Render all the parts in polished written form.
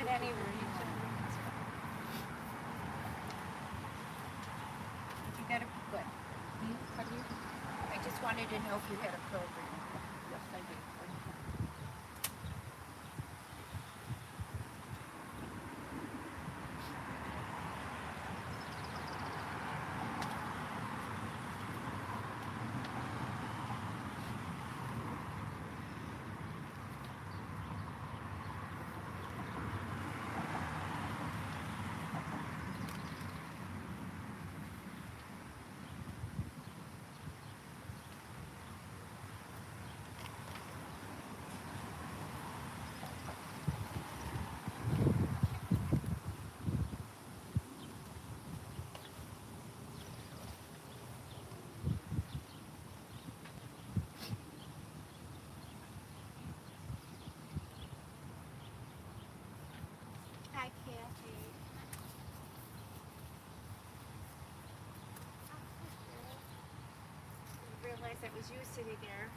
anywhere you can. You got a good. Pardon you? I just wanted to know if you had a program. Yes, I do. Hi, Kathy. I realized that was you sitting there.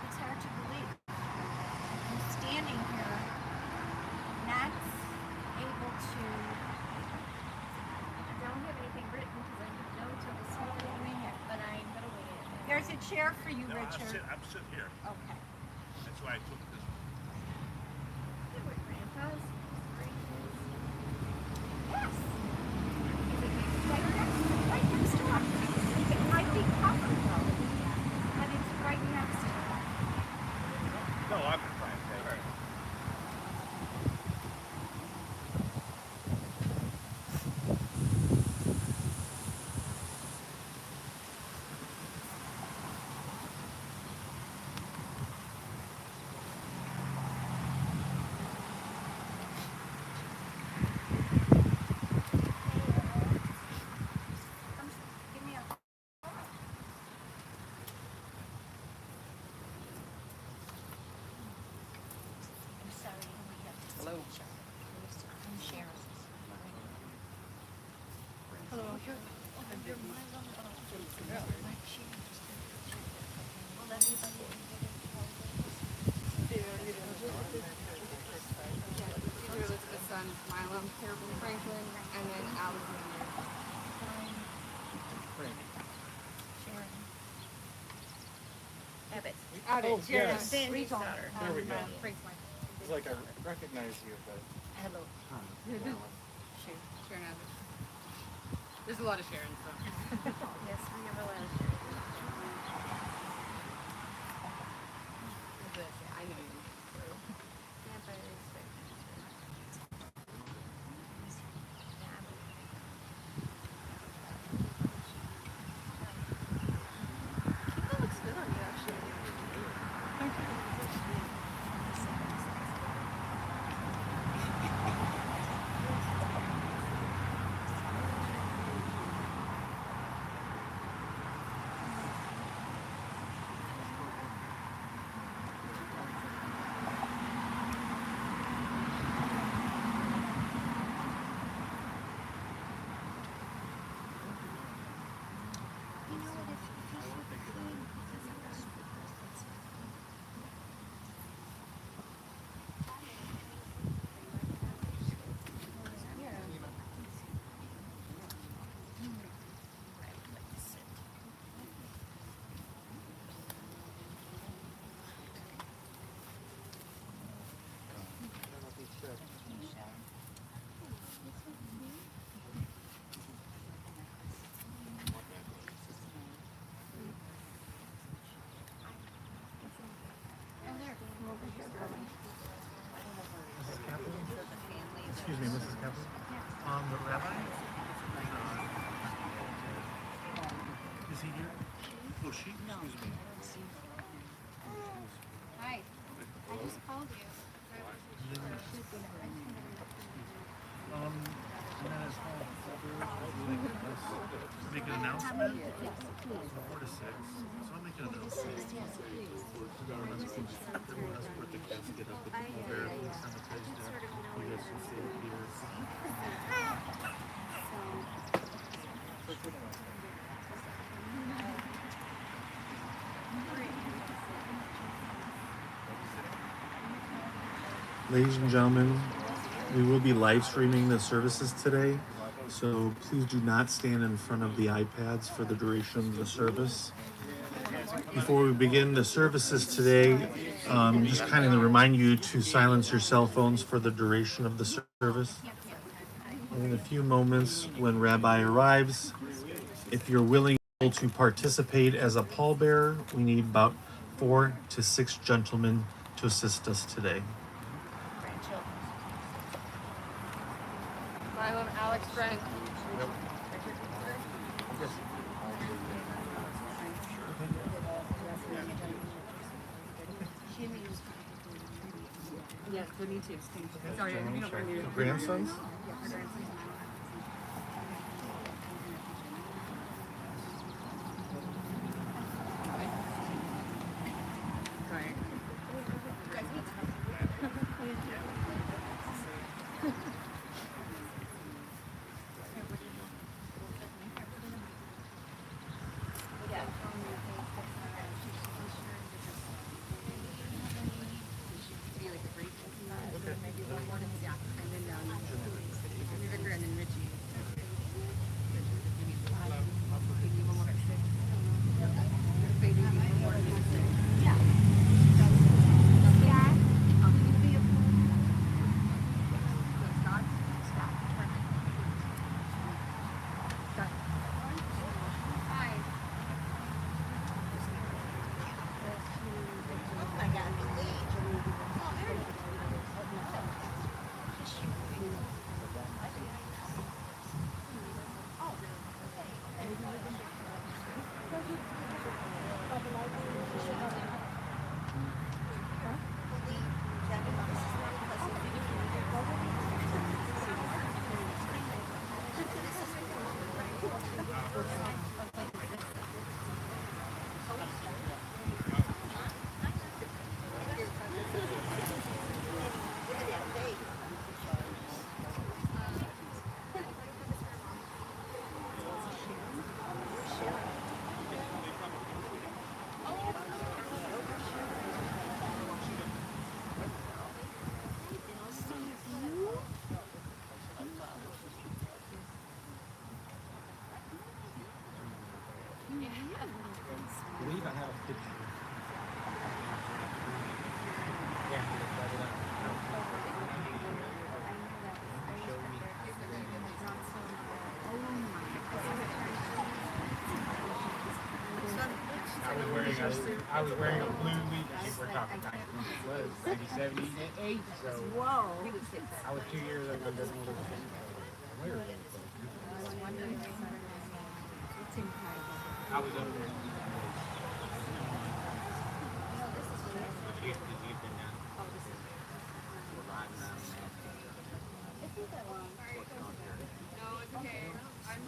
It's hard to believe. I'm standing here, not able to. I don't have anything written because I didn't know till this morning, but I'm gonna wait. There's a chair for you, No, Richard. I'm sitting here. Okay. That's why I took this one. There were grandpas, grandpas. Yes. Right next to us. It might be covered though, but it's right next to us. No, I've been fine. All right. Come, give me a. I'm sorry, we have to. Hello. I'm Sharon. Hello. You're my little. Like she just did. Well, everybody can get it. Elizabeth's son, Milo, Carolyn Franklin, and then Alexander. Sharon. Abbott. Abbott, yes. Sandy's daughter. There we go. Frank's wife. It's like I recognize you, but Hello. Sharon Abbott. There's a lot of Sharon, so. Yes, we have a lot of I know you. That looks good on you, actually. You know what, if you should clean, it doesn't matter. Mrs. Kaplan? Excuse me, Mrs. Kaplan? The rabbi? Is he here? Oh, she? Excuse me. Hi. I just called you. announcement? 4 to 6. So I'll make an announcement. Everyone escort the casket up at the Pallbearers Cemetery deck. You guys can stay here. Ladies and gentlemen, we will be live streaming the services today, so please do not stand in front of the iPads for the duration of the service. Before we begin the services today, just kind of remind you to silence your cell phones for the duration of the service. In a few moments, when Rabbi arrives, if you're willing to participate as a pallbearer, we need about 4 to 6 gentlemen to assist us today. Milo, Alex, Frank. Yes, we need to. Sorry, I didn't know where you were. Grandsons? Sorry. I believe I have a picture. I was wearing a blue leaf. We're talking 1978. So Whoa. I was 2 years younger than Where? I was over there. You've been down. We're riding around. No, it's okay. I'm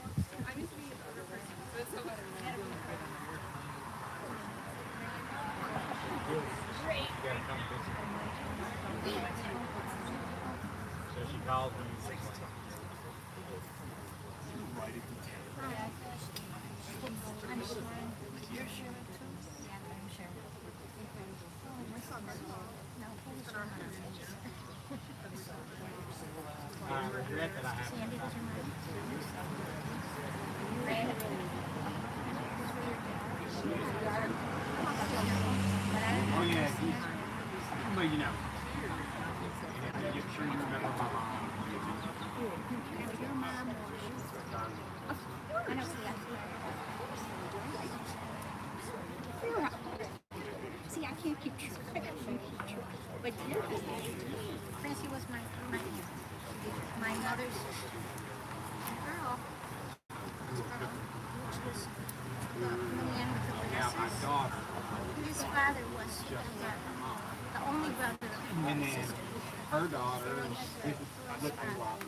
used to being a older person, so it's so better than doing it. You gotta come visit. So she calls me. I'm Sharon. You're Sharon too? Yeah, I'm Sharon. Oh, my son is no, I regret that I haven't. Sandy, does your mom? Oh yeah, but you know. You're sure you remember my mom. Your mom was. I know, see, I can't keep track. I can't keep track. But Francie was my mother's girl. Which was Yeah, my daughter. his father was the only brother of And my then sister. her daughter is looking like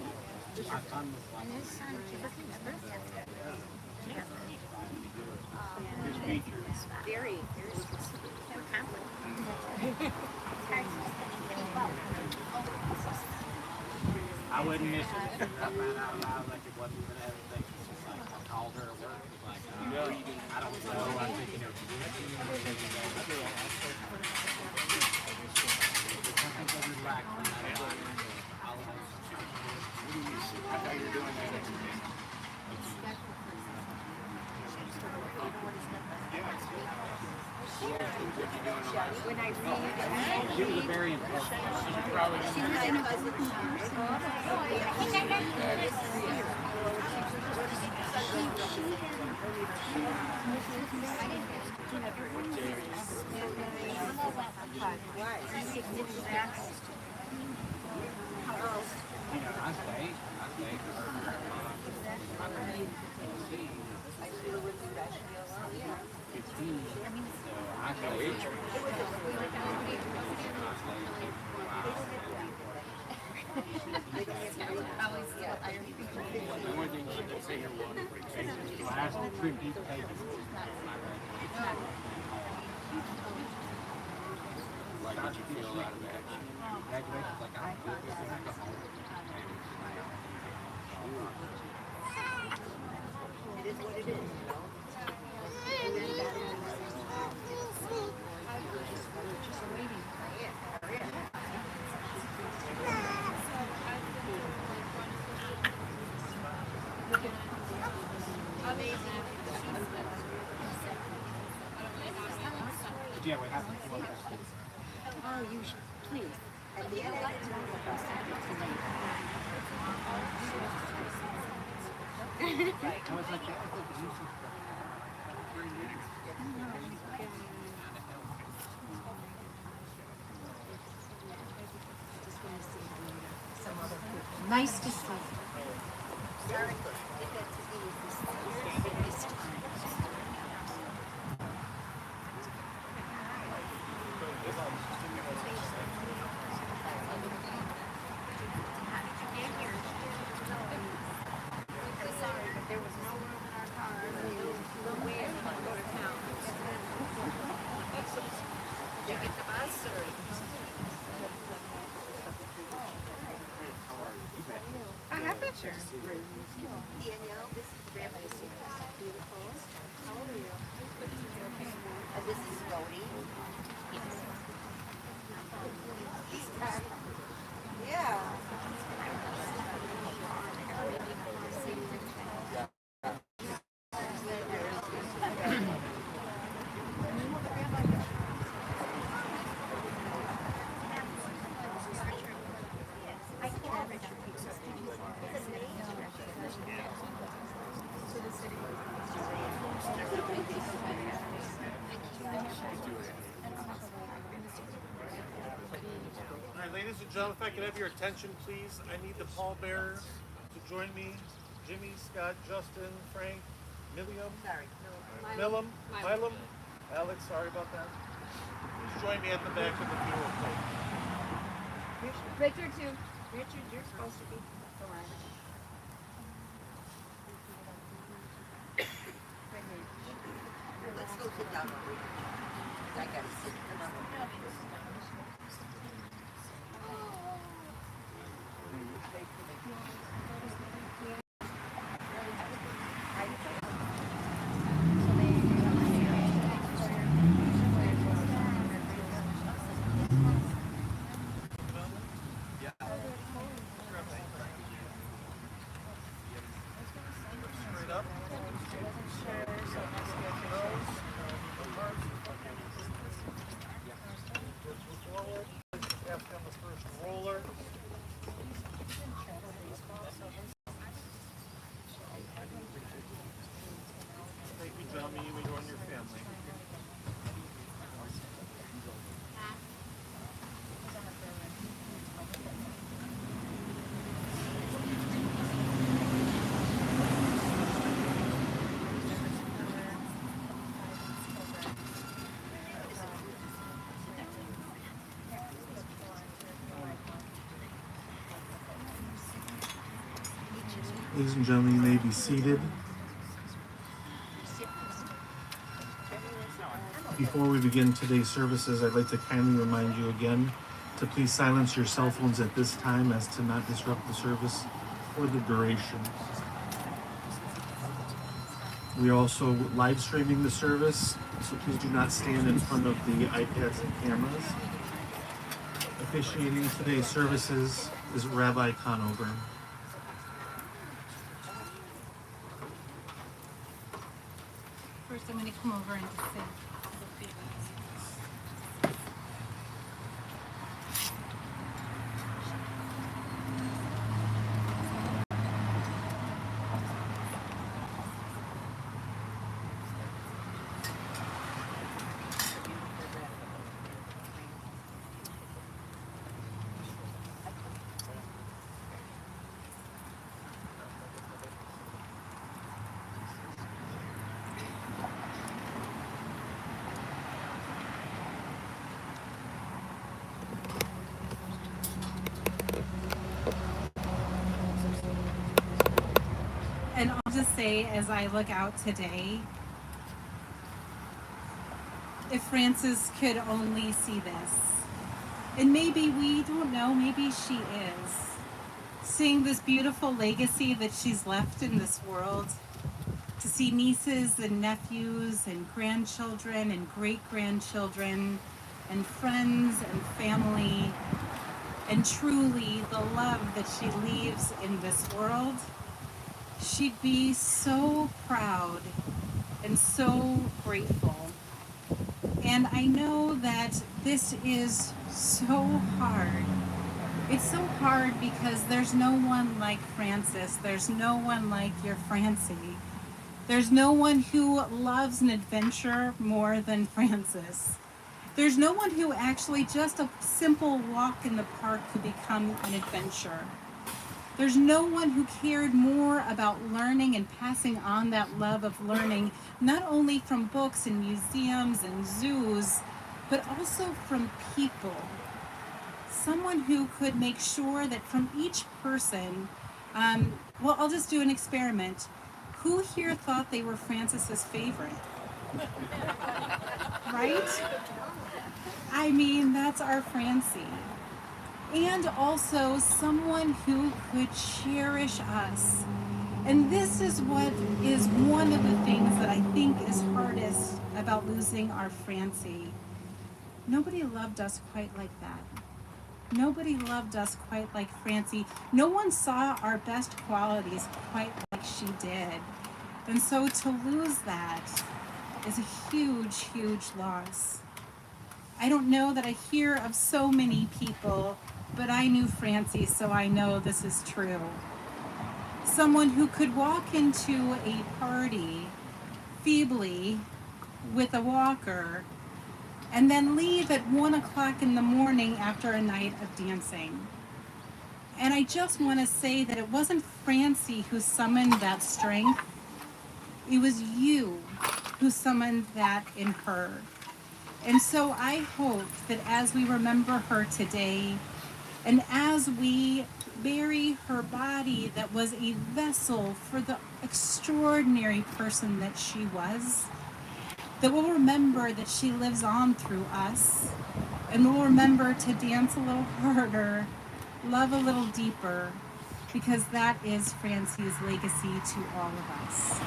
my son was And like his son, Very, very complicated. I wouldn't miss it. I found out loud like it wasn't even everything. It's just like I called her at work. It's like, I don't know. I'm thinking of I know you're doing that. When I read, She was a very important. she was in a You know, I stayed for her. I stayed. Last trip you take. Like, how'd you feel out of that? Graduation's like, I'm good with alcohol. It is what it is, you know. Yeah, what happened? Oh, you should, please. At the end of it, I was like, that was like the useless stuff. nice to see you. Sorry, it had to be this time. Danielle, this is Grandma. Beautiful. How old are you? And this is Rhodey. Yeah. All right, ladies and gentlemen, if I could have your attention, please. I need the pallbearers to join me. Jimmy, Scott, Justin, Frank, Milliam, Milam, Alex, sorry about that. Please join me at the back of the funeral plate. Richard too. Richard, you're supposed to be the one. Let's go sit down. I gotta sit. Come on. Straight up. Forward. Pass down the first roller. Thank you, John. May you enjoy your family. Ladies and gentlemen, you may be seated. Before we begin today's services, I'd like to kindly remind you again to please silence your cell phones at this time as to not disrupt the service for the duration. We are also live streaming the service, so please do not stand in front of the iPads and cameras. Officiating today's services is Rabbi Conover. First, I'm going to come over and sit. And I'll just say, as I look out today, if Frances could only see this, and maybe we don't know, maybe she is, seeing this beautiful legacy that she's left in this world, to see nieces and nephews and grandchildren and great-grandchildren and friends and family, and truly the love that she leaves in this world, she'd be so proud and so grateful. And I know that this is so hard. It's so hard because there's no one like Frances. There's no one like your Francie. There's no one who loves an adventure more than Frances. There's no one who actually just a simple walk in the park could become an adventure. There's no one who cared more about learning and passing on that love of learning, not only from books and museums and zoos, but also from people. Someone who could make sure that from each person, well, I'll just do an experiment. Who here thought they were Frances's favorite? Right? I mean, that's our Francie. And also someone who could cherish us. And this is what is one of the things that I think is hardest about losing our Francie. Nobody loved us quite like that. Nobody loved us quite like Francie. No one saw our best qualities quite like she did. And so to lose that is a huge, huge loss. I don't know that I hear of so many people, but I knew Francie, so I know this is true. Someone who could walk into a party feebly with a walker and then leave at 1 o'clock in the morning after a night of dancing. And I just want to say that it wasn't Francie who summoned that strength. It was you who summoned that in her. And so I hope that as we remember her today, and as we bury her body that was a vessel for the extraordinary person that she was, that we'll remember that she lives on through us, and we'll remember to dance a little harder, love a little deeper, because that is Francie's legacy to all of us.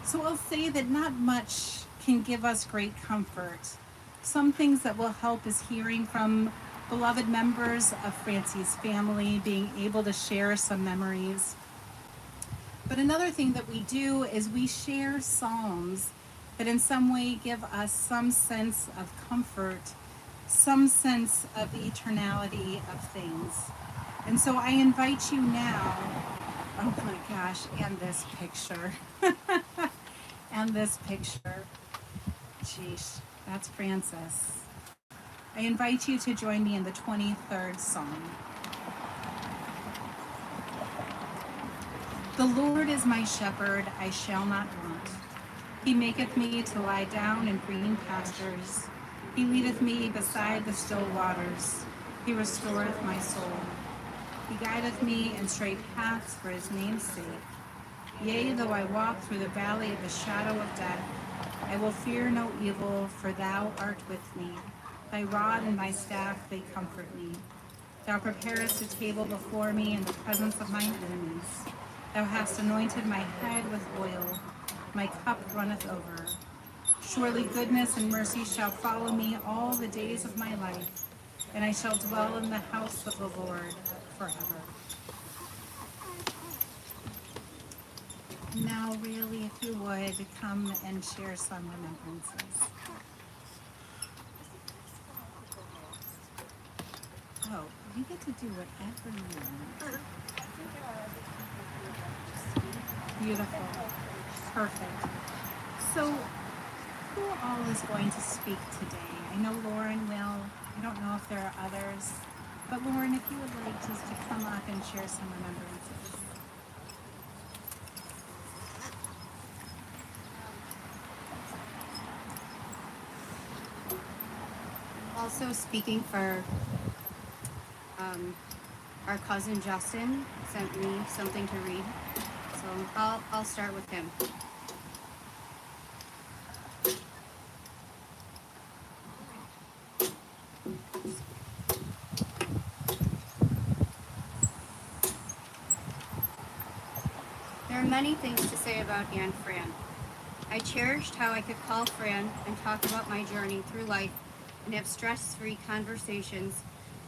So I'll say that not much can give us great comfort. Some things that will help is hearing from beloved members of Francie's family, being able to share some memories. But another thing that we do is we share psalms that in some way give us some sense of comfort, some sense of the eternality of things. And so I invite you now, oh my gosh, and this picture, and this picture. Sheesh, that's Frances. I invite you to join me in the 23rd Psalm. The Lord is my shepherd, I shall not want. He maketh me to lie down in green pastures. He leadeth me beside the still waters. He restoreth my soul. He guideth me in straight paths for his name's sake. Yea, though I walk through the valley of the shadow of death, I will fear no evil, for thou art with me. Thy rod and thy staff, they comfort me. Thou preparest a table before me in the presence of mine enemies. Thou hast anointed my head with oil. My cup runneth over. Surely goodness and mercy shall follow me all the days of my life, and I shall dwell in the house of the Lord forever. Now, really, if you would, come and share some remembrances. Oh, you get to do whatever you want. Beautiful. Perfect. So, who all is going to speak today? I know Lauren will. I don't know if there are others. But Lauren, if you would like just to come up and share some remembrances. Also speaking for our cousin Justin sent me something to read, so I'll start with him. There are many things to say about Aunt Fran. I cherished how I could call Fran and talk about my journey through life and have stress-free conversations,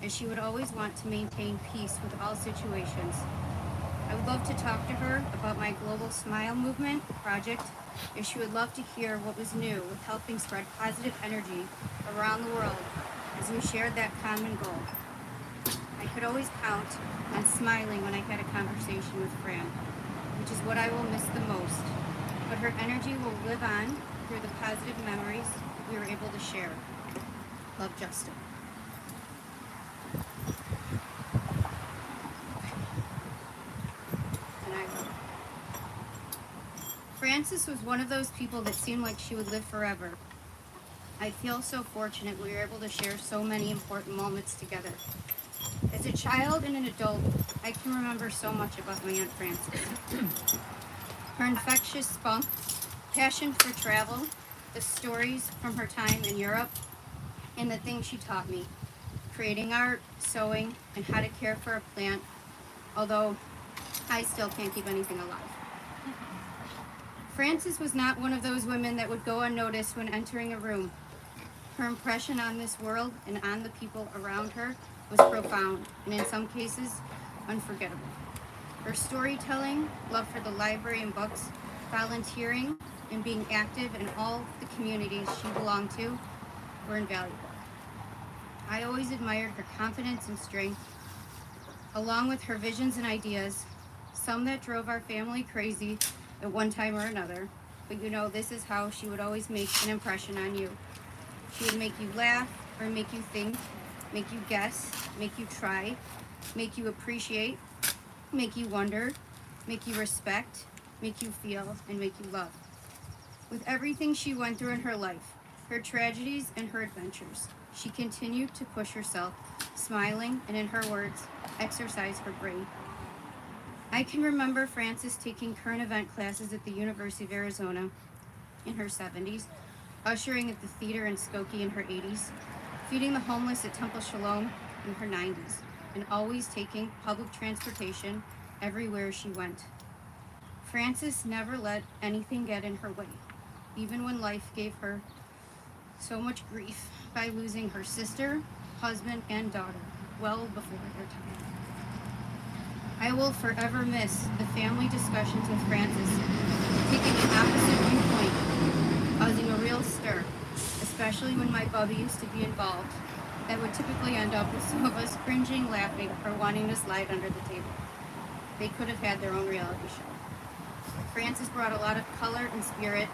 as she would always want to maintain peace with all situations. I would love to talk to her about my Global Smile Movement project, as she would love to hear what was new with helping spread positive energy around the world as we shared that common goal. I could always count on smiling when I had a conversation with Fran, which is what I will miss the most. But her energy will live on through the positive memories that we were able to share. Love, Justin. And I will. Frances was one of those people that seemed like she would live forever. I feel so fortunate we were able to share so many important moments together. As a child and an adult, I can remember so much about my Aunt Frances. Her infectious spunk, passion for travel, the stories from her time in Europe, and the things she taught me, creating art, sewing, and how to care for a plant, although I still can't keep anything alive. Frances was not one of those women that would go unnoticed when entering a room. Her impression on this world and on the people around her was profound, and in some cases, unforgettable. Her storytelling, love for the library and books, volunteering, and being active in all the communities she belonged to were invaluable. I always admired her confidence and strength, along with her visions and ideas, some that drove our family crazy at one time or another. But you know, this is how she would always make an impression on you. She would make you laugh or make you think, make you guess, make you try, make you appreciate, make you wonder, make you respect, make you feel, and make you love. With everything she went through in her life, her tragedies and her adventures, she continued to push herself, smiling, and in her words, exercise her brain. I can remember Frances taking current event classes at the University of Arizona in her 70s, ushering at the theater in Skokie in her 80s, feeding the homeless at Temple Shalom in her 90s, and always taking public transportation everywhere she went. Frances never let anything get in her way, even when life gave her so much grief by losing her sister, husband, and daughter well before their time. I will forever miss the family discussions with Frances, taking an opposite viewpoint, causing a real stir, especially when my bubby used to be involved. That would typically end up with some of us cringing, laughing, or wanting to slide under the table. They could have had their own reality show. Frances brought a lot of color and spirit,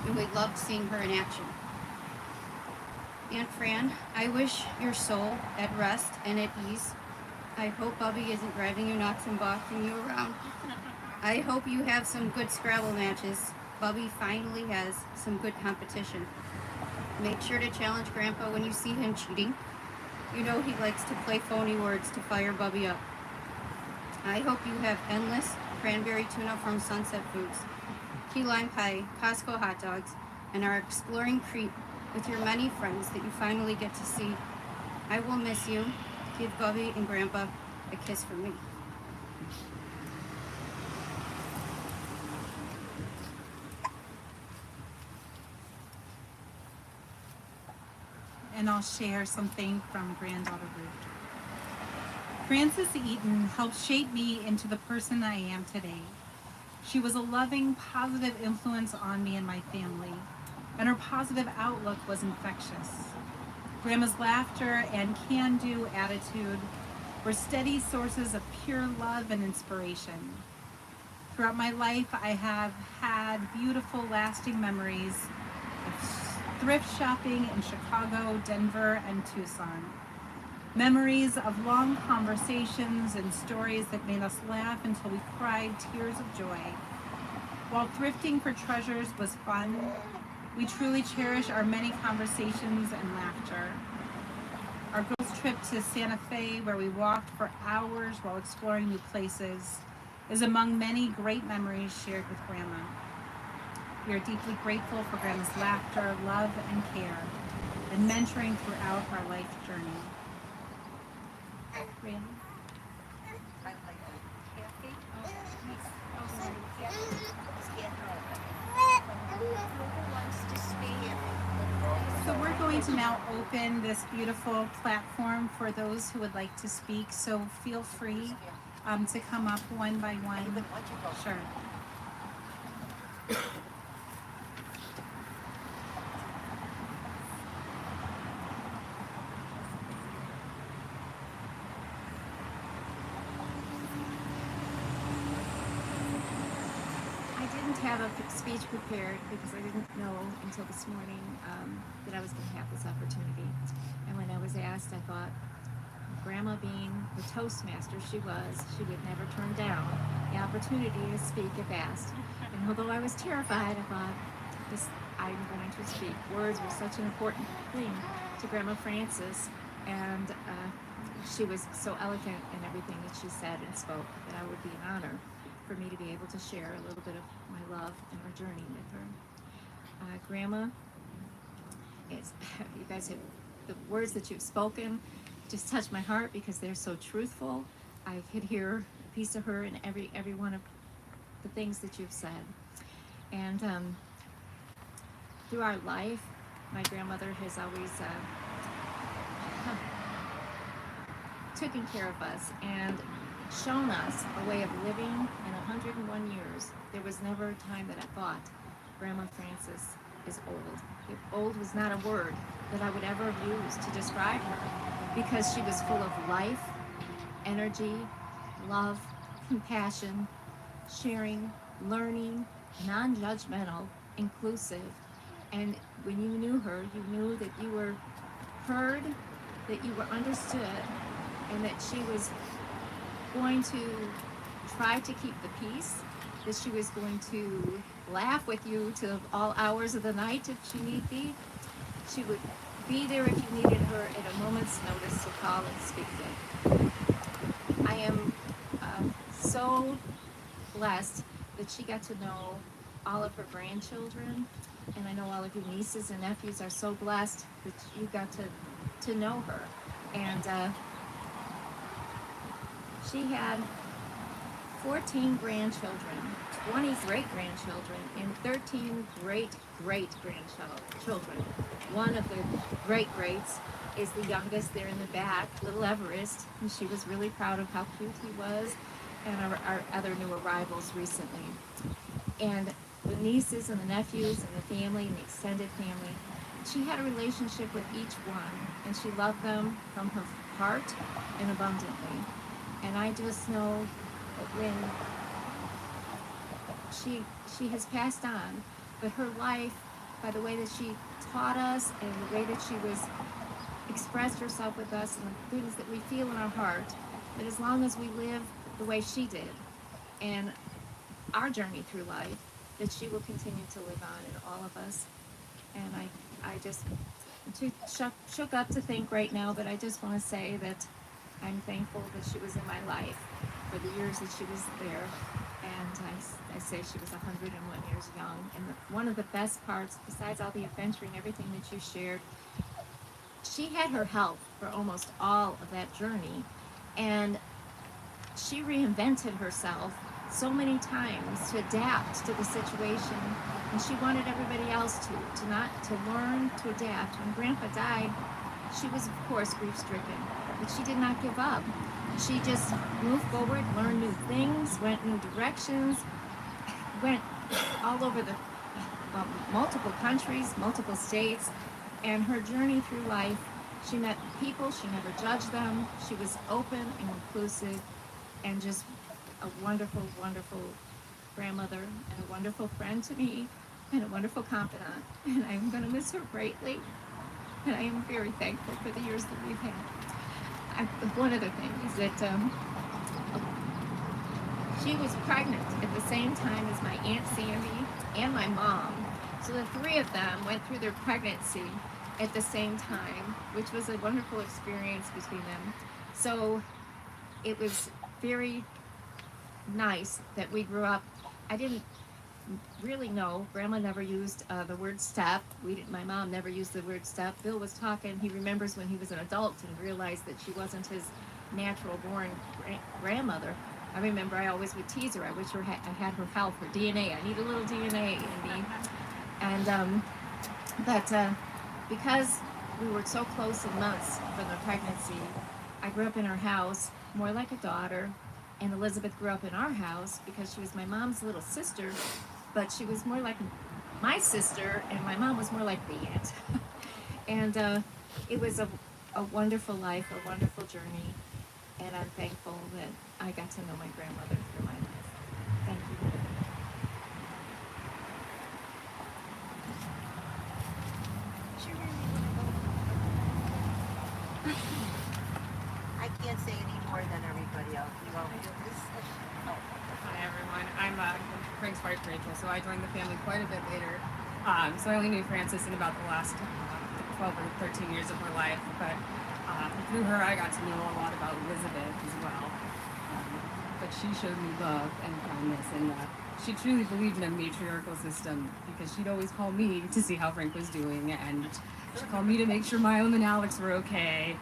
and we loved seeing her in action. Aunt Fran, I wish your soul at rest and at ease. I hope Bubby isn't driving you nuts and bossing you around. I hope you have some good Scrabble matches. Bubby finally has some good competition. Make sure to challenge Grandpa when you see him cheating. You know he likes to play phony words to fire Bubby up. I hope you have endless cranberry tuna from Sunset Foods, key lime pie, Costco hot dogs, and are exploring Crete with your many friends that you finally get to see. I will miss you. Give Bubby and Grandpa a kiss from me. And I'll share something from granddaughter Ruth. Frances Eaton helped shape me into the person I am today. She was a loving, positive influence on me and my family, and her positive outlook was infectious. Grandma's laughter and can-do attitude were steady sources of pure love and inspiration. Throughout my life, I have had beautiful, lasting memories of thrift shopping in Chicago, Denver, and Tucson. Memories of long conversations and stories that made us laugh until we cried tears of joy. While thrifting for treasures was fun, we truly cherish our many conversations and laughter. Our girls' trip to Santa Fe, where we walked for hours while exploring new places, is among many great memories shared with Grandma. We are deeply grateful for Grandma's laughter, love, and care, and mentoring throughout our life journey. Grandma? I like that. Kathy? Oh, sorry. Kathy is getting older. Who wants to speak? So we're going to now open this beautiful platform for those who would like to speak. So feel free to come up one by one. Sure. I didn't have a speech prepared because I didn't know until this morning that I was going to have this opportunity. And when I was asked, I thought, Grandma being the Toastmaster she would never turn down the opportunity to speak if asked. And although I was terrified, I thought, I'm going to speak. Words were such an important thing to Grandma Frances, and she was so eloquent in everything that she said and spoke that I would be an honor for me to be able to share a little bit of my love and our journey with her. Grandma, you guys have, the words that you've spoken just touch my heart because they're so truthful. I could hear a piece of her in every one of the things that you've said. And through our life, my grandmother has always taken care of us and shown us a way of living. In 101 years, there was never a time that I thought Grandma Frances is old. If old was not a word that I would ever use to describe her, because she was full of life, energy, love, compassion, sharing, learning, non-judgmental, inclusive. And when you knew her, you knew that you were heard, that you were understood, and that she was going to try to keep the peace, that she was going to laugh with you to all hours of the night if she need be. She would be there if you needed her at a moment's notice to call and speak with. I am so blessed that she got to know all of her grandchildren, and I know all of your nieces and nephews are so blessed that you got to know her. And she had 14 grandchildren, 20 great-grandchildren, and 13 great-great-grandchildren. One of the great-greats is the youngest there in the back, little Everest, and she was really proud of how cute he was, and our other new arrivals recently. And the nieces and the nephews and the family and the extended family, she had a relationship with each one, and she loved them from her heart and abundantly. And I just know that when she has passed on, but her life, by the way that she taught us and the way that she was expressed herself with us and the things that we feel in our heart, that as long as we live the way she did and our journey through life, that she will continue to live on in all of us. And I just too shook up to think right now, but I just want to say that I'm thankful that she was in my life for the years that she was there. and I say she was 101 years young. And one of the best parts, besides all the adventure and everything that you shared, she had her health for almost all of that journey, and she reinvented herself so many times to adapt to the situation, and she wanted everybody else to learn to adapt. When Grandpa died, she was of course grief stricken, but she did not give up. She just moved forward, learned new things, went new directions, went all over the multiple countries, multiple states, and her journey through life, she met people, she never judged them, she was open and inclusive, and just a wonderful, wonderful grandmother, and a wonderful friend to me, and a wonderful confidant, and I'm going to miss her greatly, and I am very thankful for the years that we've had. One other thing is that she was pregnant at the same time as my Aunt Sandy and my mom. So the three of them went through their pregnancy at the same time, which was a wonderful experience between them. So it was very nice that we grew up. I didn't really know. Grandma never used the word step. My mom never used the word step. Bill was talking. He remembers when he was an adult and realized that she wasn't his natural born grandmother. I remember I always would tease her. I wish I had her health, her DNA. I need a little DNA in me. And but because we were so close in months from the pregnancy, I grew up in her house more like a daughter, and Elizabeth grew up in our house because she was my mom's little sister, but she was more like my sister, and my mom was more like the aunt. And it was a wonderful life, a wonderful journey, and I'm thankful that I got to know my grandmother through my life. Thank you. I can't say any more than everybody else. You know, Hi everyone, I'm Craig's wife Rachel, so I joined the family quite a bit later. So I only knew Frances in about the last 12 or 13 years of her life, but through her I got to know a lot about Elizabeth as well. But she showed me love and kindness, and she truly believed in a matriarchal system, because she'd always call me to see how Frank was doing, and she'd call me to make sure Milo and Alex were okay,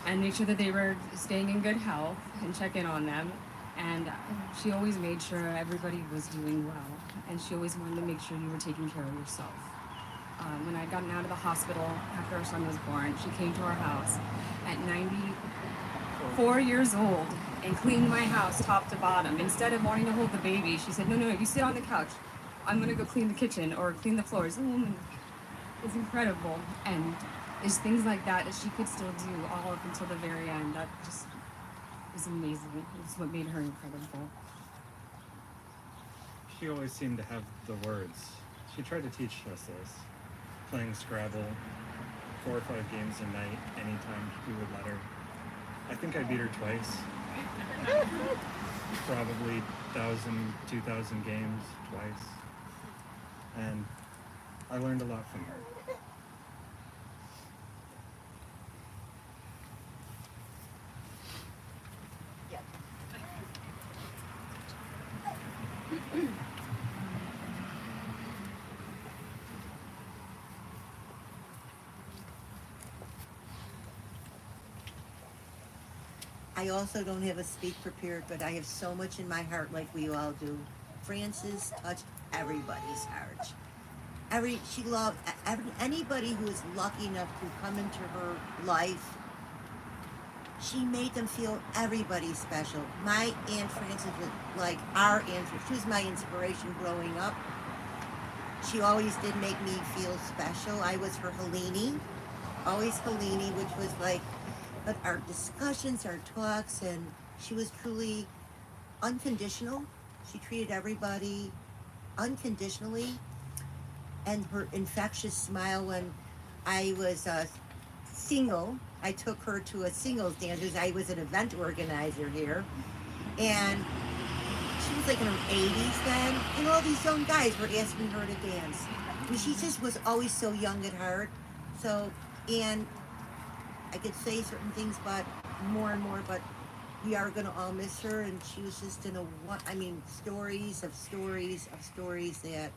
and make sure that they were staying in good health, and check in on them. And she always made sure everybody was doing well, and she always wanted to make sure you were taking care of yourself. When I'd gotten out of the hospital after our son was born, she came to our house at 94 years old and cleaned my house top to bottom. Instead of wanting to hold the baby, she said, no, you sit on the couch. I'm gonna go clean the kitchen or clean the floors. The woman is incredible, and it's things like that she could still do all up until the very end. That just was amazing. It's what made her incredible. She always seemed to have the words. She tried to teach us this. Playing Scrabble, 4 or 5 games a night, anytime we would let her. I think I beat her twice. Probably 1,000, 2,000 games twice. And I learned a lot from her. I also don't have a speech prepared, but I have so much in my heart like we all do. Frances touched everybody's heart. She loved anybody who was lucky enough to come into her life. She made them feel everybody special. My Aunt Frances was like our Aunt. She was my inspiration growing up. She always did make me feel special. I was her Helene, always Helene, which was like, but our discussions, our talks, and she was truly unconditional. She treated everybody unconditionally. And her infectious smile when I was single, I took her to a singles dance. I was an event organizer here. And she was like in her 80s then. And all these young guys were asking her to dance. And she just was always so young at heart. So, and I could say certain things, but more and more, but we are going to all miss her, and she was just in a stories of stories of stories that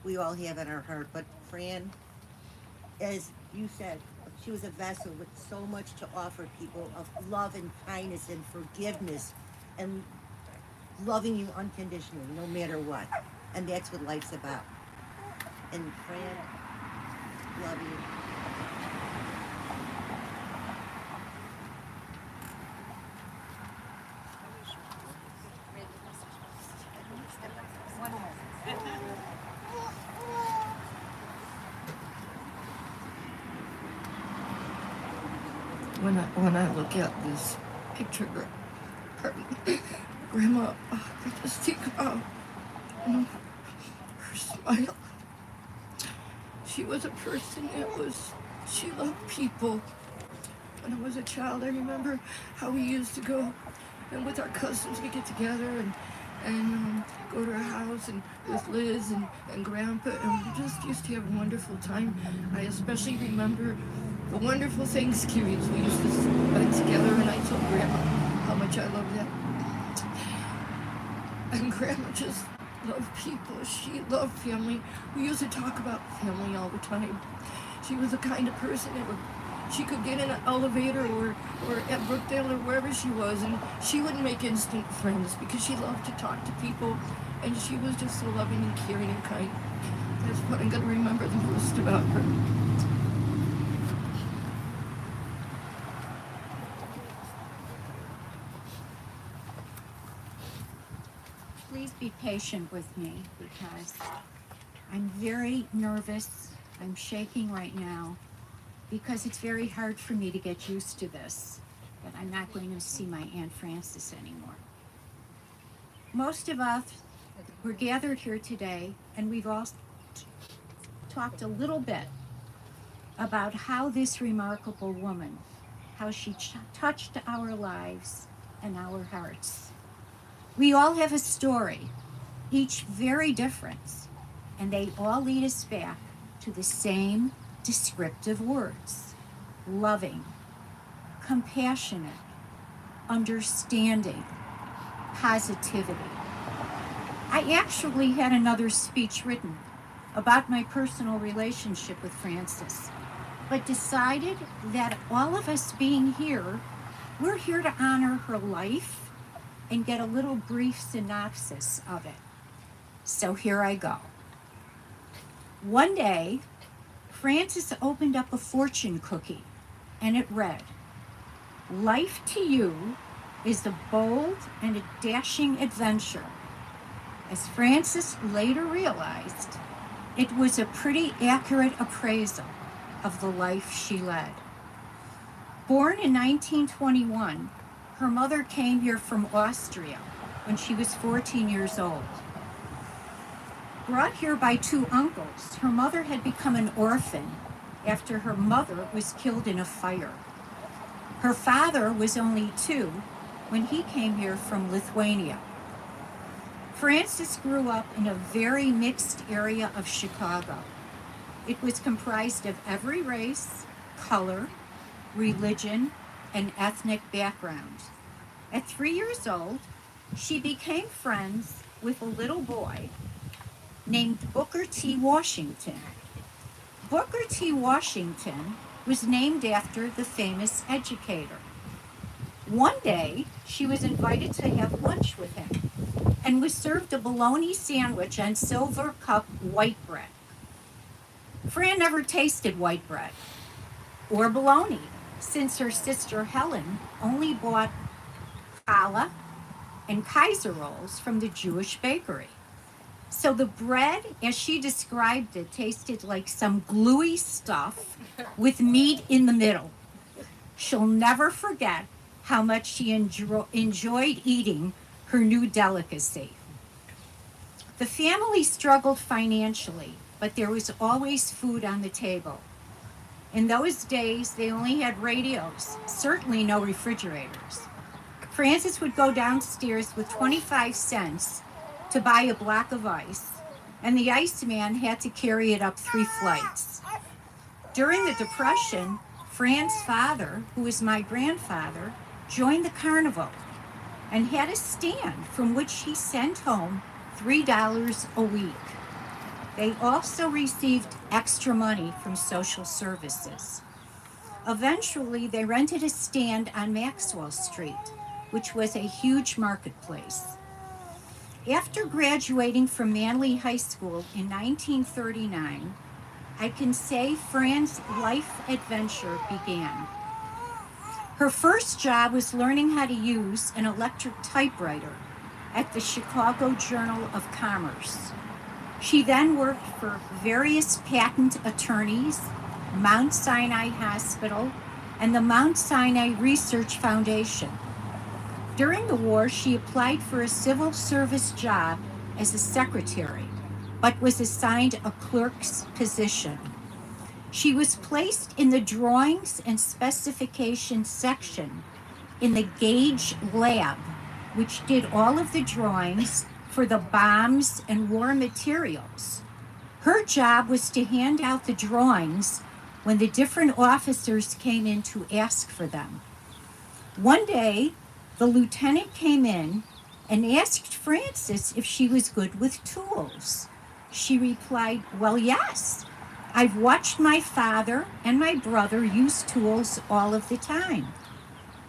we all have in our heart. But Fran, as you said, she was a vessel with so much to offer people of love and kindness and forgiveness and loving you unconditionally, no matter what. And that's what life's about. And Fran, love you. When I look at this picture, Grandma, I just think about her smile. She was a person she loved people. When I was a child, I remember how we used to go, and with our cousins, we get together and go to her house and with Liz and Grandpa, and we just used to have a wonderful time. I especially remember the wonderful Thanksgivings we used to spend together, and I told Grandma how much I loved that. And Grandma just loved people. She loved family. We used to talk about family all the time. She was the kind of person she could get in an elevator or at Brookdale or wherever she was, and she would make instant friends because she loved to talk to people, and she was just so loving and caring and kind. That's what I'm going to remember the most about her. Please be patient with me because I'm very nervous. I'm shaking right now because it's very hard for me to get used to this, that I'm not going to see my Aunt Frances anymore. Most of us were gathered here today, and we've all talked a little bit about how this remarkable woman, how she touched our lives and our hearts. We all have a story, each very different, and they all lead us back to the same descriptive words: loving, compassionate, understanding, positivity. I actually had another speech written about my personal relationship with Frances, but decided that all of us being here, we're here to honor her life and get a little brief synopsis of it. So here I go. One day, Frances opened up a fortune cookie, and it read, "Life to you is a bold and a dashing adventure." As Frances later realized, it was a pretty accurate appraisal of the life she led. Born in 1921, her mother came here from Austria when she was 14 years old. Brought here by two uncles, her mother had become an orphan after her mother was killed in a fire. Her father was only 2 when he came here from Lithuania. Frances grew up in a very mixed area of Chicago. It was comprised of every race, color, religion, and ethnic background. At 3 years old, she became friends with a little boy named Booker T. Washington. Booker T. Washington was named after the famous educator. One day, she was invited to have lunch with him and was served a bologna sandwich on silver cup white bread. Fran never tasted white bread or bologna, since her sister Helen only bought challah and Kaiser rolls from the Jewish bakery. So the bread, as she described it, tasted like some gluey stuff with meat in the middle. She'll never forget how much she enjoyed eating her new delicacy. The family struggled financially, but there was always food on the table. In those days, they only had radios, certainly no refrigerators. Frances would go downstairs with 25 cents to buy a block of ice, and the iceman had to carry it up 3 flights. During the Depression, Fran's father, who was my grandfather, joined the carnival and had a stand from which he sent home $3 a week. They also received extra money from social services. Eventually, they rented a stand on Maxwell Street, which was a huge marketplace. After graduating from Manly High School in 1939, I can say Fran's life adventure began. Her first job was learning how to use an electric typewriter at the Chicago Journal of Commerce. She then worked for various patent attorneys, Mount Sinai Hospital, and the Mount Sinai Research Foundation. During the war, she applied for a civil service job as a secretary, but was assigned a clerk's position. She was placed in the drawings and specifications section in the Gauge Lab, which did all of the drawings for the bombs and war materials. Her job was to hand out the drawings when the different officers came in to ask for them. One day, the lieutenant came in and asked Frances if she was good with tools. She replied, "Well, yes. I've watched my father and my brother use tools all of the time."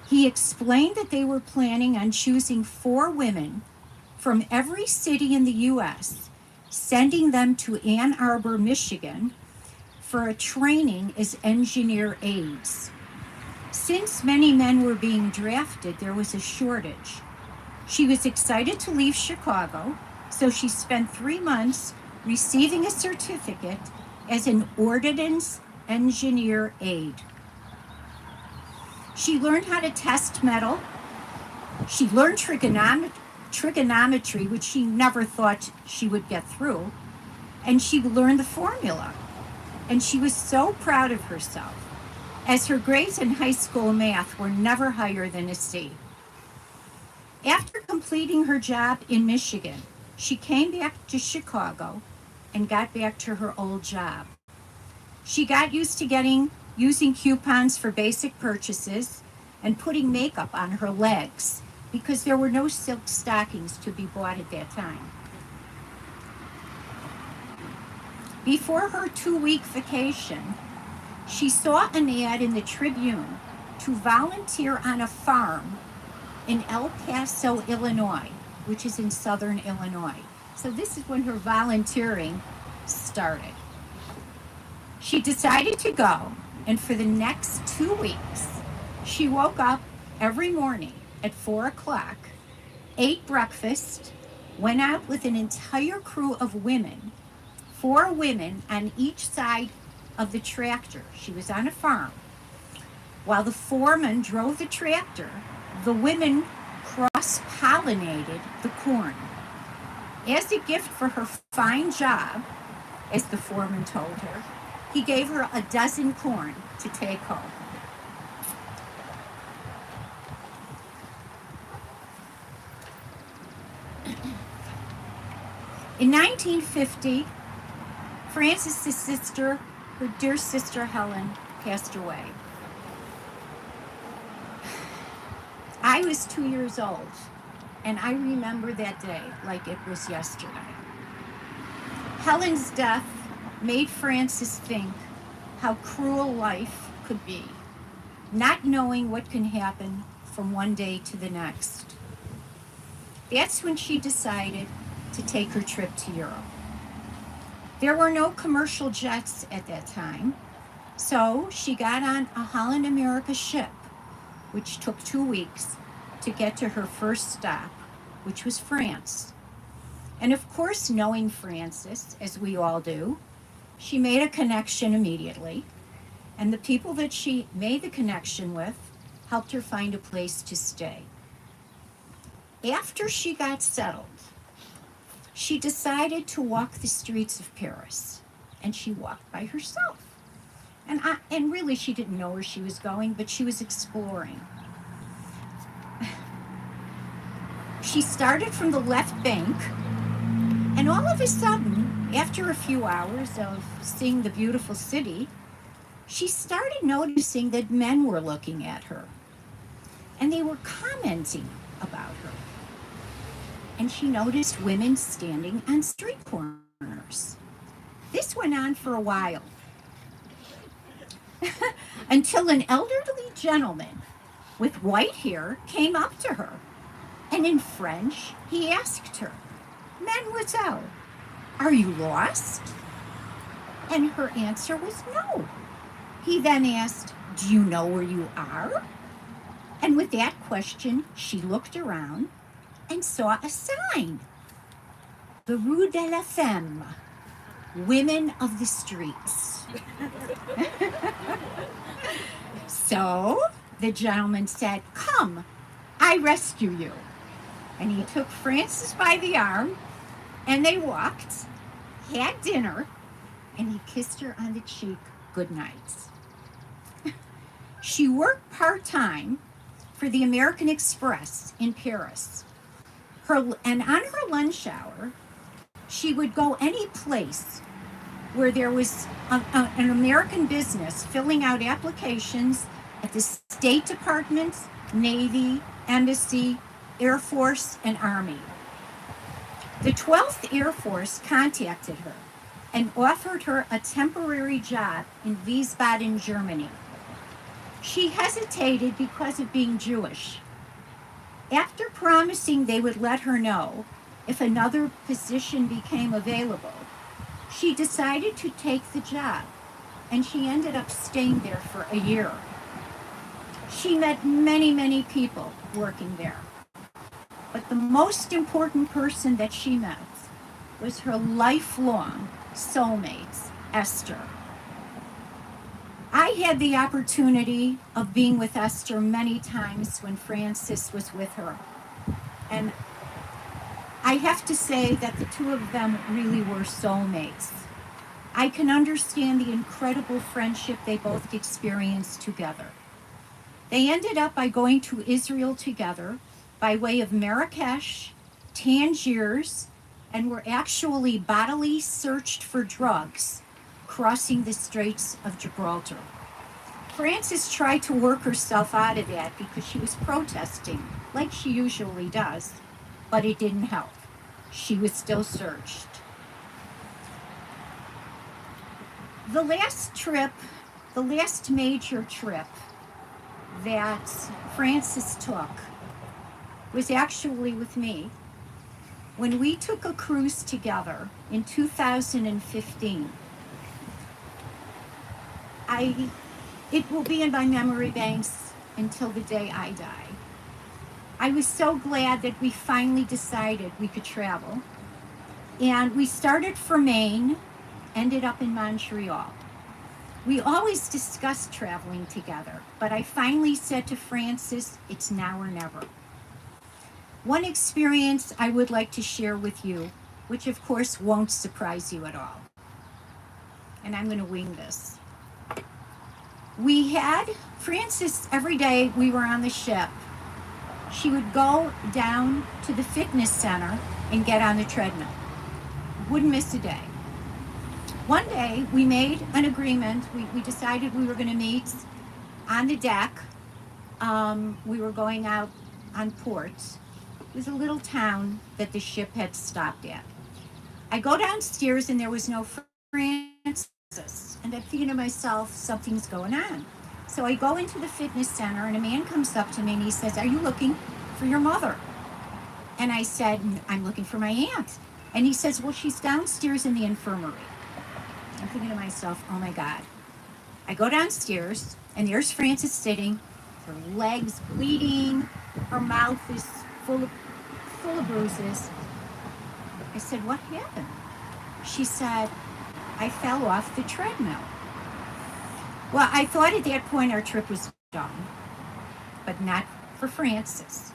He explained that they were planning on choosing 4 women from every city in the U.S., sending them to Ann Arbor, Michigan, for a training as engineer aides. Since many men were being drafted, there was a shortage. She was excited to leave Chicago, so she spent 3 months receiving a certificate as an ordnance engineer aide. She learned how to test metal. She learned trigonometry, which she never thought she would get through, and she learned the formula. And she was so proud of herself, as her grades in high school math were never higher than a C. After completing her job in Michigan, she came back to Chicago and got back to her old job. She got used to using coupons for basic purchases and putting makeup on her legs because there were no silk stockings to be bought at that time. Before her 2-week vacation, she saw an ad in the Tribune to volunteer on a farm in El Paso, Illinois, which is in southern Illinois. So this is when her volunteering started. She decided to go, and for the next 2 weeks, she woke up every morning at 4 o'clock, ate breakfast, went out with an entire crew of women, 4 women on each side of the tractor. She was on a farm. While the foreman drove the tractor, the women cross-pollinated the corn. As a gift for her fine job, as the foreman told her, he gave her a dozen corn to take home. In 1950, Frances' sister, her dear sister Helen, passed away. I was 2 years old, and I remember that day like it was yesterday. Helen's death made Frances think how cruel life could be, not knowing what can happen from one day to the next. That's when she decided to take her trip to Europe. There were no commercial jets at that time, so she got on a Holland America ship, which took 2 weeks to get to her first stop, which was France. And of course, knowing Frances, as we all do, she made a connection immediately, and the people that she made the connection with helped her find a place to stay. After she got settled, she decided to walk the streets of Paris, and she walked by herself. And really, she didn't know where she was going, but she was exploring. She started from the left bank, and all of a sudden, after a few hours of seeing the beautiful city, she started noticing that men were looking at her. and they were commenting about her. And she noticed women standing on street corners. This went on for a while until an elderly gentleman with white hair came up to her, and in French he asked her, "Mademoiselle, are you lost?" And her answer was no. He then asked, "Do you know where you are?" And with that question, she looked around and saw a sign. The Rue de la Femme, Women of the Streets. So the gentleman said, "Come, I rescue you." And he took Frances by the arm, and they walked, had dinner, and he kissed her on the cheek goodnight. She worked part-time for the American Express in Paris. And on her lunch hour, she would go any place where there was an American business filling out applications at the State Department, Navy, Embassy, Air Force, and Army. The 12th Air Force contacted her and offered her a temporary job in Wiesbaden, Germany. She hesitated because of being Jewish. After promising they would let her know if another position became available, she decided to take the job, and she ended up staying there for a year. She met many, many people working there, but the most important person that she met was her lifelong soulmate, Esther. I had the opportunity of being with Esther many times when Frances was with her. And I have to say that the two of them really were soulmates. I can understand the incredible friendship they both experienced together. They ended up by going to Israel together by way of Marrakesh, Tangiers, and were actually bodily searched for drugs crossing the Straits of Gibraltar. Frances tried to work herself out of that because she was protesting, like she usually does, but it didn't help. She was still searched. The last major trip that Frances took was actually with me when we took a cruise together in 2015. It will be in my memory banks until the day I die. I was so glad that we finally decided we could travel. And we started from Maine, ended up in Montreal. We always discussed traveling together, but I finally said to Frances, it's now or never. One experience I would like to share with you, which of course won't surprise you at all. And I'm going to wing this. We had Frances, every day we were on the ship, she would go down to the fitness center and get on the treadmill. Wouldn't miss a day. One day we made an agreement. We decided we were going to meet on the deck. We were going out on port. It was a little town that the ship had stopped at. I go downstairs and there was no Frances. And I'm thinking to myself, something's going on. So I go into the fitness center and a man comes up to me and he says, "Are you looking for your mother?" And I said, "I'm looking for my aunt." And he says, "Well, she's downstairs in the infirmary." I'm thinking to myself, oh my God. I go downstairs and there's Frances sitting, her legs bleeding, her mouth is full of bruises. I said, "What happened?" She said, "I fell off the treadmill." Well, I thought at that point our trip was done, but not for Frances.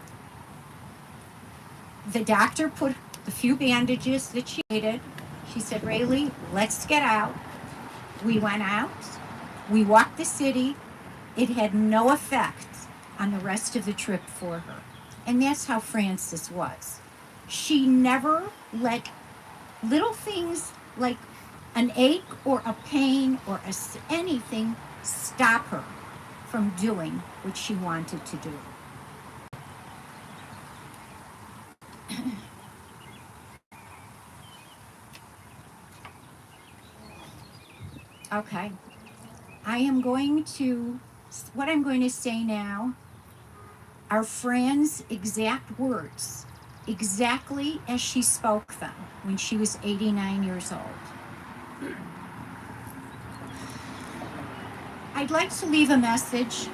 The doctor put the few bandages that she needed. She said, "Rayleigh, let's get out." We went out. We walked the city. It had no effect on the rest of the trip for her. And that's how Frances was. She never let little things like an ache or a pain or anything stop her from doing what she wanted to do. Okay. What I'm going to say now are Fran's exact words, exactly as she spoke them when she was 89 years old. I'd like to leave a message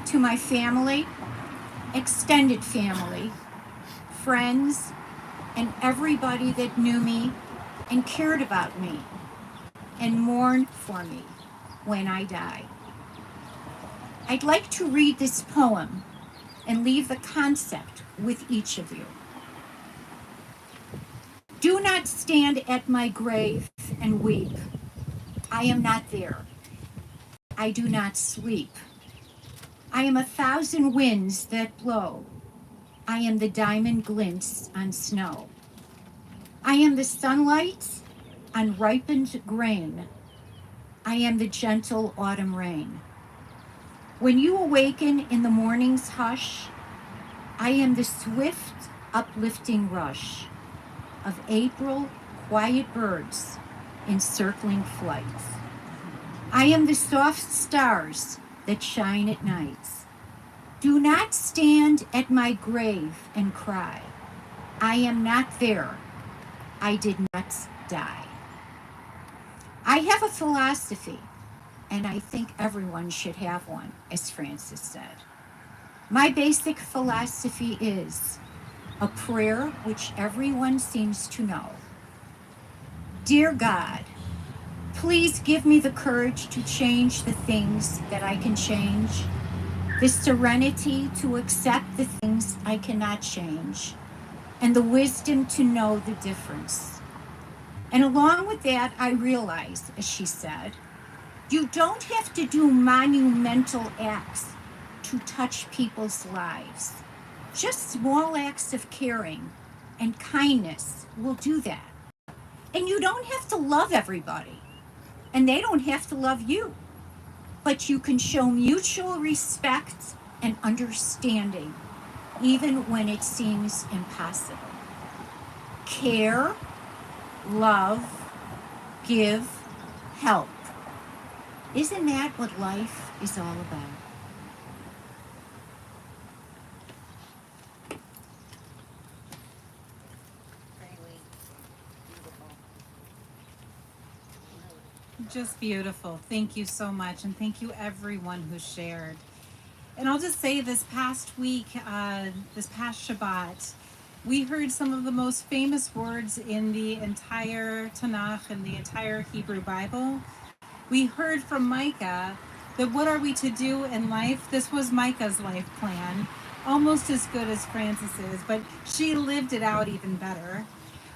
to my family, extended family, friends, and everybody that knew me and cared about me and mourned for me when I die. I'd like to read this poem and leave the concept with each of you. Do not stand at my grave and weep. I am not there. I do not sleep. I am 1,000 winds that blow. I am the diamond glints on snow. I am the sunlight on ripened grain. I am the gentle autumn rain. When you awaken in the morning's hush, I am the swift, uplifting rush of April quiet birds in circling flight. I am the soft stars that shine at night. Do not stand at my grave and cry. I am not there. I did not die. I have a philosophy, and I think everyone should have one, as Francis said. My basic philosophy is a prayer which everyone seems to know. Dear God, please give me the courage to change the things that I can change, the serenity to accept the things I cannot change, and the wisdom to know the difference. And along with that, I realize, as she said, you don't have to do monumental acts to touch people's lives. Just small acts of caring and kindness will do that. And you don't have to love everybody, and they don't have to love you. But you can show mutual respect and understanding, even when it seems impossible. Care, love, give, help. Isn't that what life is all about? Just beautiful. Thank you so much. And thank you everyone who shared. And I'll just say this past week, this past Shabbat, we heard some of the most famous words in the entire Tanakh and the entire Hebrew Bible. We heard from Micah that what are we to do in life? This was Micah's life plan, almost as good as Francis's, but she lived it out even better.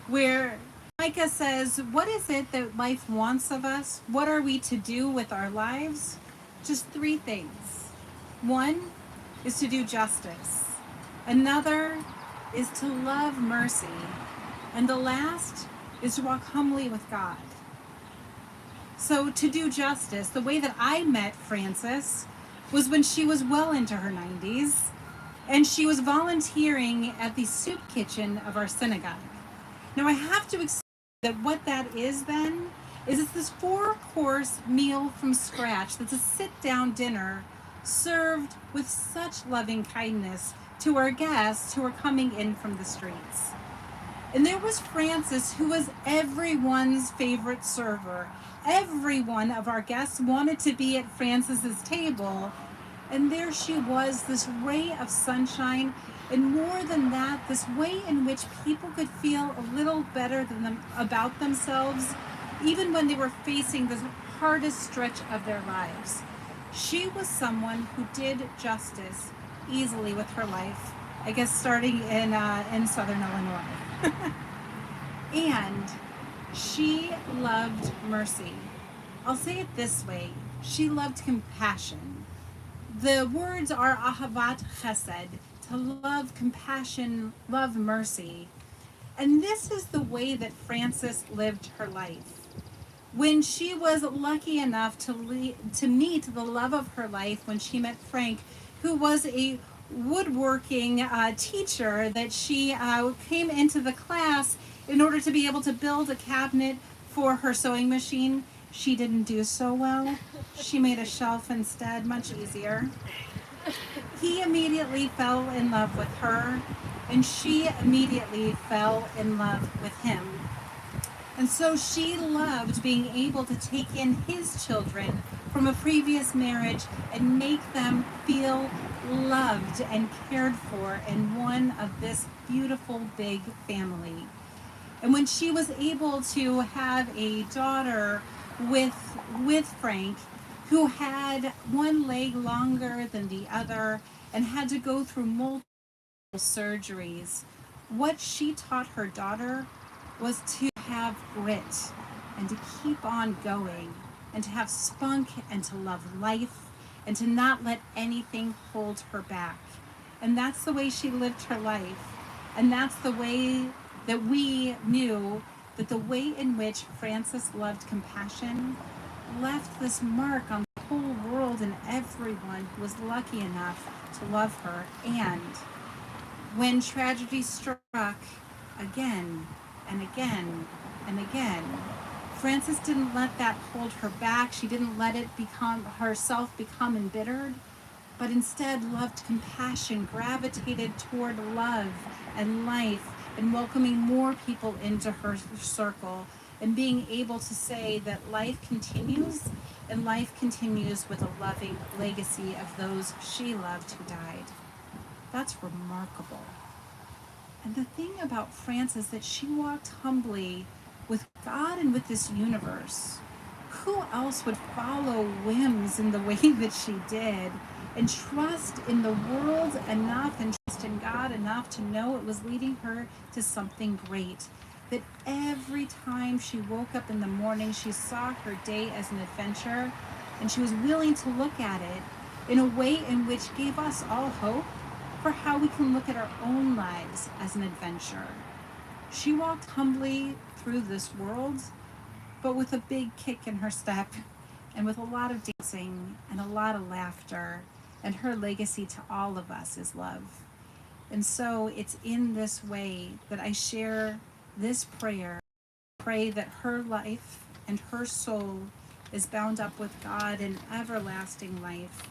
Where Micah says, what is it that life wants of us? What are we to do with our lives? Just three things. One is to do justice. Another is to love mercy. And the last is to walk humbly with God. So to do justice, the way that I met Frances was when she was well into her 90s, and she was volunteering at the soup kitchen of our synagogue. Now I have to explain that what that is then is it's this 4-course meal from scratch that's a sit-down dinner served with such loving kindness to our guests who are coming in from the streets. And there was Frances, who was everyone's favorite server. Every one of our guests wanted to be at Frances's table. And there she was, this ray of sunshine. And more than that, this way in which people could feel a little better about themselves, even when they were facing the hardest stretch of their lives. She was someone who did justice easily with her life, I guess starting in Southern Illinois. And she loved mercy. I'll say it this way. She loved compassion. The words are ahavat chesed, to love compassion, love mercy. And this is the way that Frances lived her life. When she was lucky enough to meet the love of her life when she met Frank, who was a woodworking teacher, that she came into the class in order to be able to build a cabinet for her sewing machine. she didn't do so well. She made a shelf instead, much easier. He immediately fell in love with her, and she immediately fell in love with him. And so she loved being able to take in his children from a previous marriage and make them feel loved and cared for in one of this beautiful big family. And when she was able to have a daughter with Frank, who had one leg longer than the other and had to go through multiple surgeries, what she taught her daughter was to have grit and to keep on going and to have spunk and to love life and to not let anything hold her back. And that's the way she lived her life. And that's the way that we knew that the way in which Frances loved compassion left this mark on the whole world and everyone who was lucky enough to love her. And when tragedy struck again and again and again, Frances didn't let that hold her back. She didn't let it become embittered, but instead loved compassion, gravitated toward love and life, and welcoming more people into her circle, and being able to say that life continues, and life continues with a loving legacy of those she loved who died. That's remarkable. And the thing about Frances that she walked humbly with God and with this universe. Who else would follow whims in the way that she did and trust in the world enough and trust in God enough to know it was leading her to something great? That every time she woke up in the morning, she saw her day as an adventure, and she was willing to look at it in a way in which gave us all hope for how we can look at our own lives as an adventure. She walked humbly through this world, but with a big kick in her step and with a lot of dancing and a lot of laughter, and her legacy to all of us is love. And so it's in this way that I share this prayer. Pray that her life and her soul is bound up with God in everlasting life.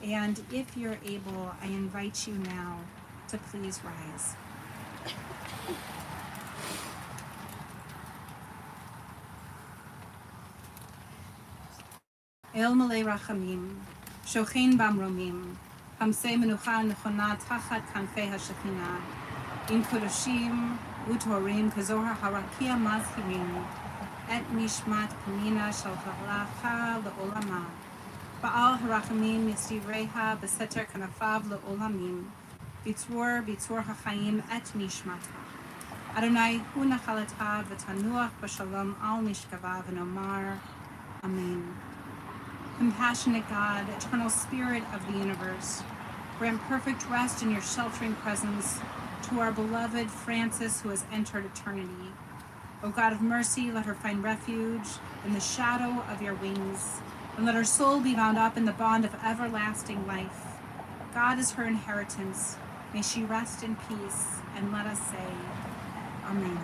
And if you're able, I invite you now to please rise. El Malay Rachamim, Shochin Bamromim, Hamsei Menucha Nechona Tachat Kanfei HaShekhinah, Im Kodoshim, Utorim, Kazor HaRakia Mazhirim, Et Nishmat Pamina Shal Halacha Le'olama, Ba'al HaRachamim Yisivreha Beseter Kanafav Le'olamim, Bitzur HaChaim Et Nishmata. Adonai Hu Nachalata V'tanuach B'Shalom Al Nishkava V'nomar. Amen. Compassionate God, eternal spirit of the universe, grant perfect rest in your sheltering presence to our beloved Frances who has entered eternity. O God of mercy, let her find refuge in the shadow of your wings, and let her soul be bound up in the bond of everlasting life. God is her inheritance. May she rest in peace, and let us say, Amen.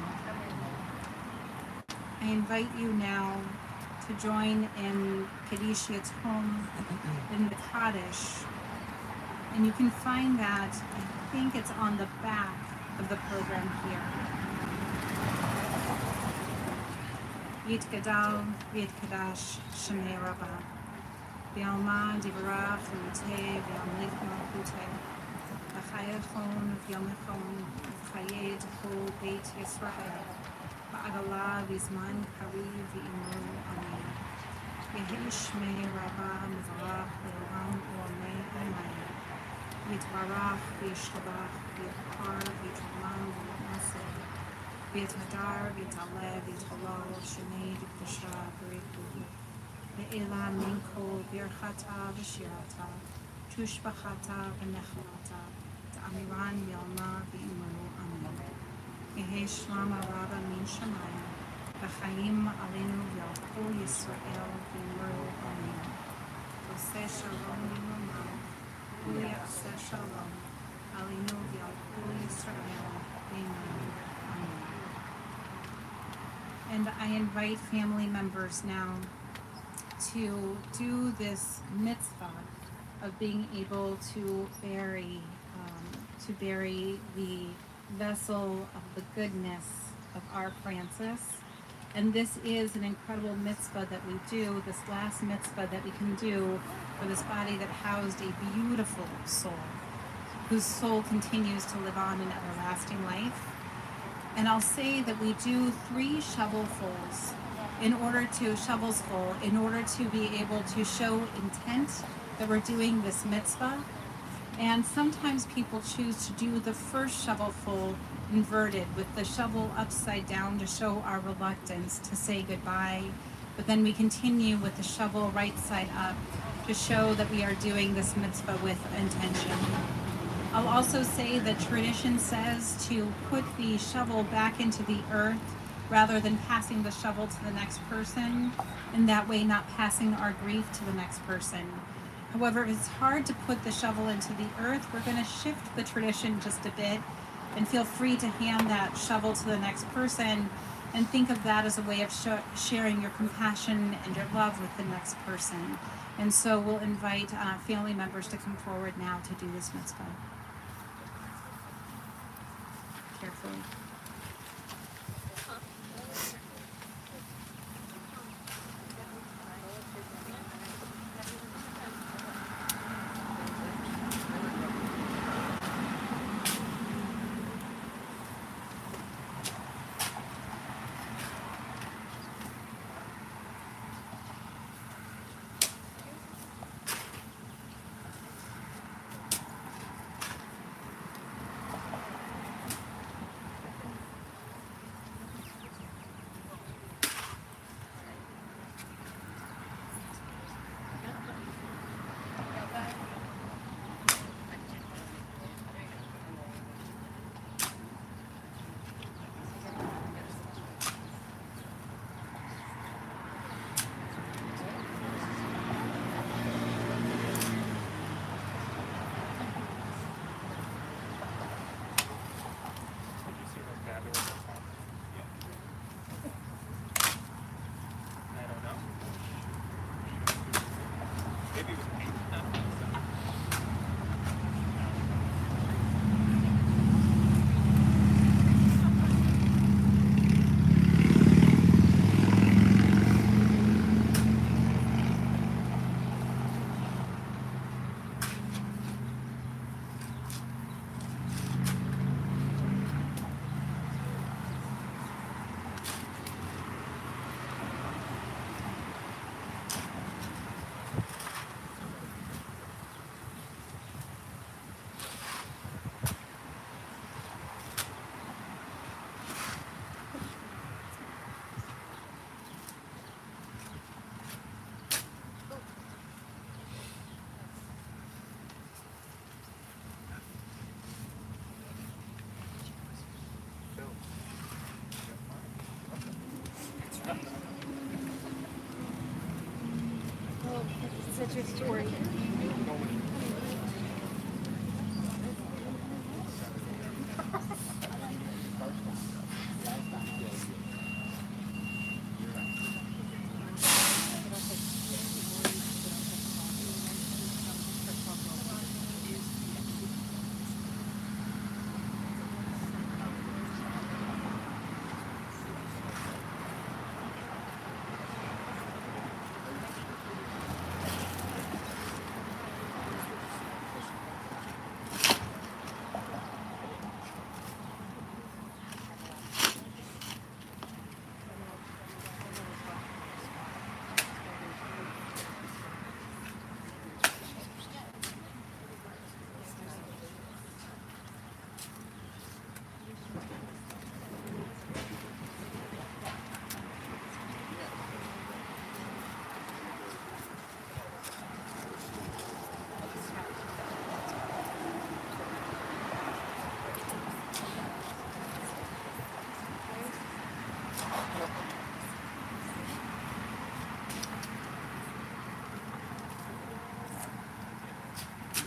I invite you now to join in Kaddish Yatom in the Kaddish. And you can find that, I think it's on the back of the program here. Yit Gadal, Yit Kadash, Shemei Rabbah. V'alma divarach l'miteh v'amlich malchuteh. V'chayechon v'yomechon v'chayed kol Beit Yisrael. V'agala v'zman kari v'imru amen. Yehi Shmei Rabbah mivarach le'olam u'amei amen. Yitbarach v'yishtabach v'yachar v'yitramam v'yitmaseh. V'yitadar v'yitaleh v'yithalal Shemei v'kdasha v'rikuhu. Ve'ela minko birchata v'shirata, tushbachata v'nechamata, ta'amiran yalma v'imanu amen. Yehi shlama rabba min shamayim, v'chaim alenu v'yalchu Yisrael v'imru amen. V'oseh shalom v'imamah, v'yaseh shalom, alenu v'yalchu Yisrael v'imru amen. And I invite family members now to do this mitzvah of being able to bury the vessel of the goodness of our Francis. And this is an incredible mitzvah that we do, this last mitzvah that we can do for this body that housed a beautiful soul, whose soul continues to live on in everlasting life. And I'll say that we do 3 shovelsfuls in order to be able to show intent that we're doing this mitzvah. And sometimes people choose to do the first shovelful inverted with the shovel upside down to show our reluctance to say goodbye. But then we continue with the shovel right side up to show that we are doing this mitzvah with intention. I'll also say that tradition says to put the shovel back into the earth rather than passing the shovel to the next person, and that way not passing our grief to the next person. However, if it's hard to put the shovel into the earth, we're going to shift the tradition just a bit and feel free to hand that shovel to the next person and think of that as a way of sharing your compassion and your love with the next person. And so we'll invite family members to come forward now to do this mitzvah. Carefully. Such a story.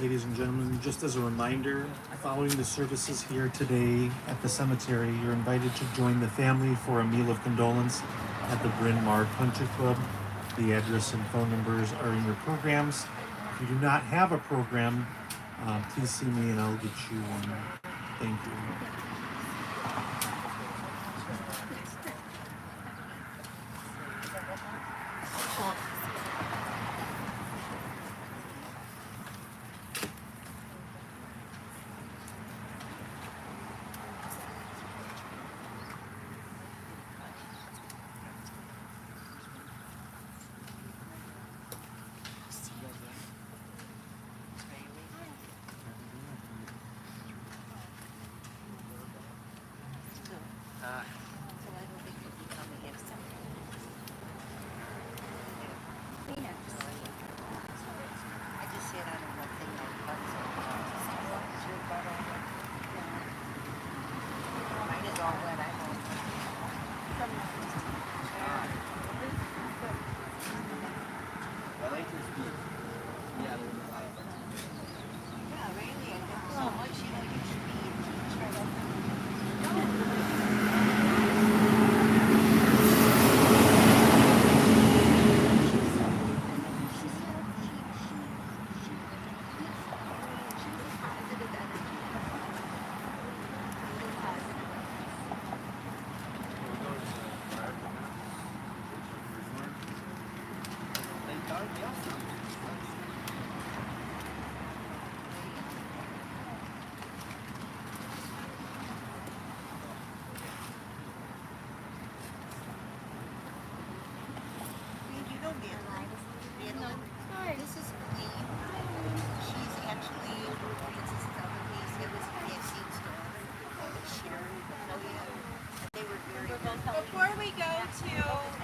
Ladies and gentlemen, just as a reminder, following the services here today at the cemetery, you're invited to join the family for a meal of condolence at the Bryn Mawr Country Club. The address and phone numbers are in your programs. If you do not have a program, please see me and I'll get you one. Thank you. This is Lee. She's actually Francis Doubleby's. It was Maxine's daughter, Sharon. They were very good. Before we go to